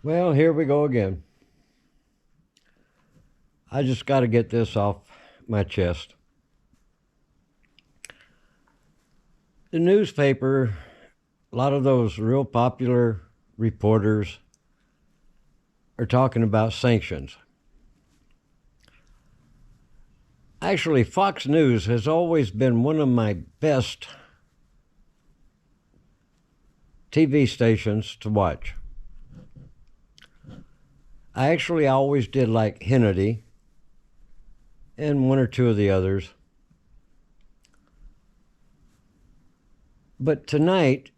Well, here we go again. I just got to get this off my chest. The newspaper, a lot of those real popular reporters are talking about sanctions. Actually, Fox News has always been one of my best TV stations to watch. I actually always did like Hannity and one or two of the others. But tonight,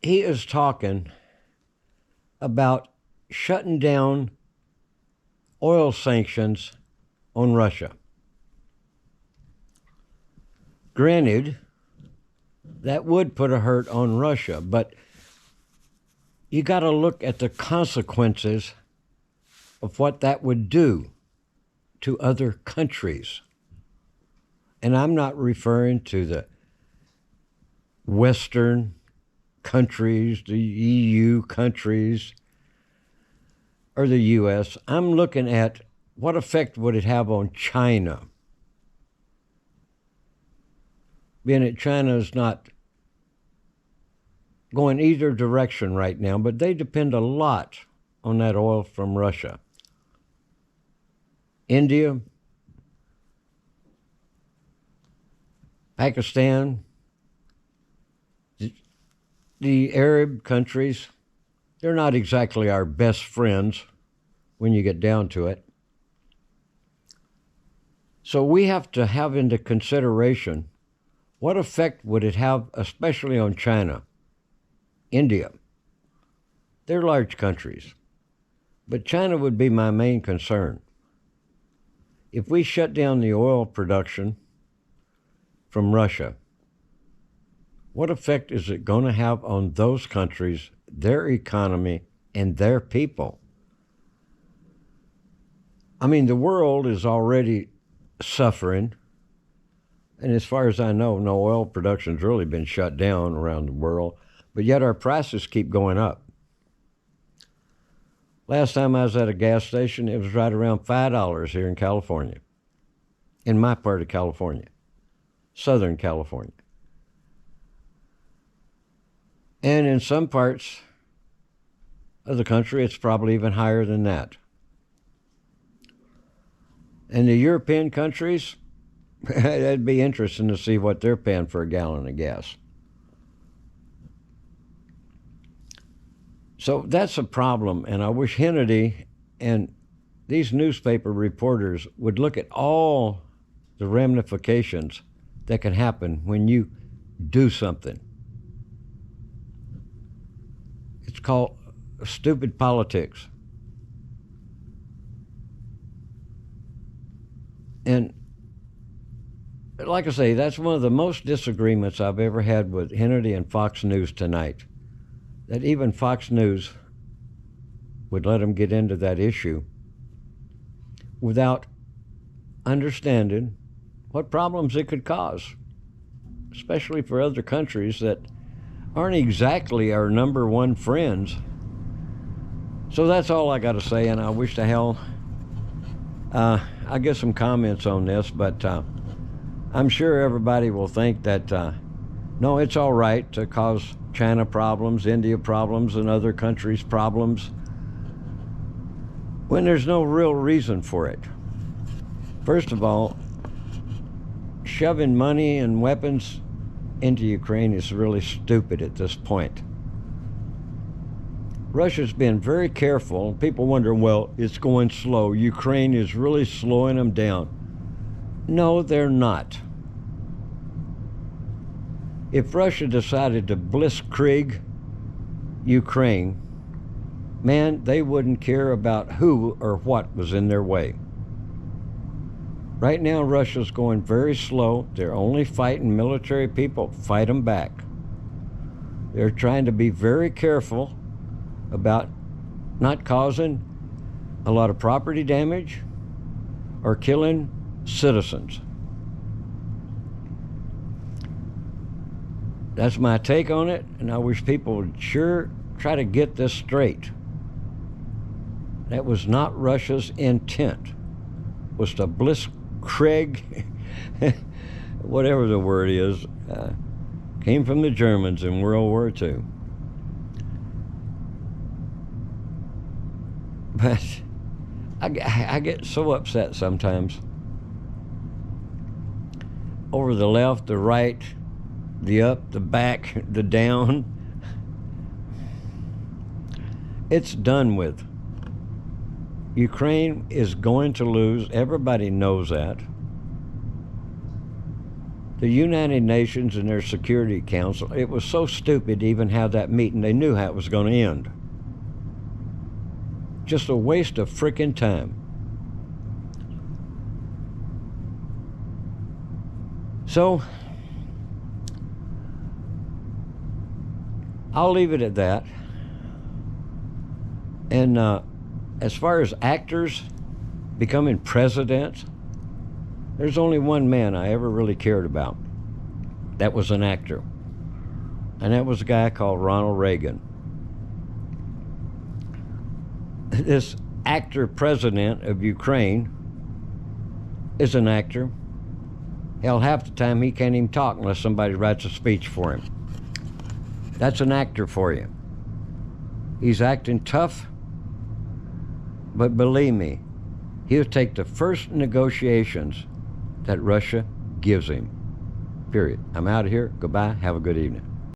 he is talking about shutting down oil sanctions on Russia. Granted, that would put a hurt on Russia, but you got to look at the consequences of what that would do to other countries. And I'm not referring to the Western countries, the EU countries, or the U.S. I'm looking at what effect would it have on China. Being that China is not going either direction right now, but they depend a lot on that oil from Russia. India, Pakistan, the Arab countries, they're not exactly our best friends when you get down to it. So we have to have into consideration what effect would it have, especially on China, India. They're large countries, but China would be my main concern. If we shut down the oil production from Russia, what effect is it going to have on those countries, their economy, and their people? I mean, the world is already suffering, and as far as I know, no oil production's really been shut down around the world, but yet our prices keep going up. Last time I was at a gas station, it was right around $5 here in California, in my part of California, Southern California. And in some parts of the country, it's probably even higher than that. And the European countries, it'd be interesting to see what they're paying for a gallon of gas. So that's a problem, and I wish Hannity and these newspaper reporters would look at all the ramifications that can happen when you do something. It's called stupid politics. And like I say, that's one of the most disagreements I've ever had with Hannity and Fox News tonight. That even Fox News would let them get into that issue without understanding what problems it could cause, especially for other countries that aren't exactly our number one friends. So that's all I got to say, and I wish to hell I'll get some comments on this, but I'm sure everybody will think that, no, it's all right to cause China problems, India problems, and other countries problems when there's no real reason for it. First of all, shoving money and weapons into Ukraine is really stupid at this point. Russia's been very careful. People wonder, well, it's going slow. Ukraine is really slowing them down. No, they're not. If Russia decided to blitzkrieg Ukraine, man, they wouldn't care about who or what was in their way. Right now, Russia's going very slow. They're only fighting military people. Fight them back. They're trying to be very careful about not causing a lot of property damage or killing citizens. That's my take on it, and I wish people would sure try to get this straight. That was not Russia's intent, was to blitzkrieg, whatever the word is, came from the Germans in World War II. But I get so upset sometimes over the left, the right, the up, the back, the down. It's done with. Ukraine is going to lose. Everybody knows that. The United Nations and their Security Council, it was so stupid to even have that meeting. They knew how it was going to end. Just a waste of frickin' time. So, I'll leave it at that. And as far as actors becoming president, there's only one man I ever really cared about. That was an actor. And that was a guy called Ronald Reagan. This actor president of Ukraine is an actor. Hell, half the time he can't even talk unless somebody writes a speech for him. That's an actor for you. He's acting tough, but believe me, he'll take the first negotiations that Russia gives him. Period. I'm out of here. Goodbye. Have a good evening.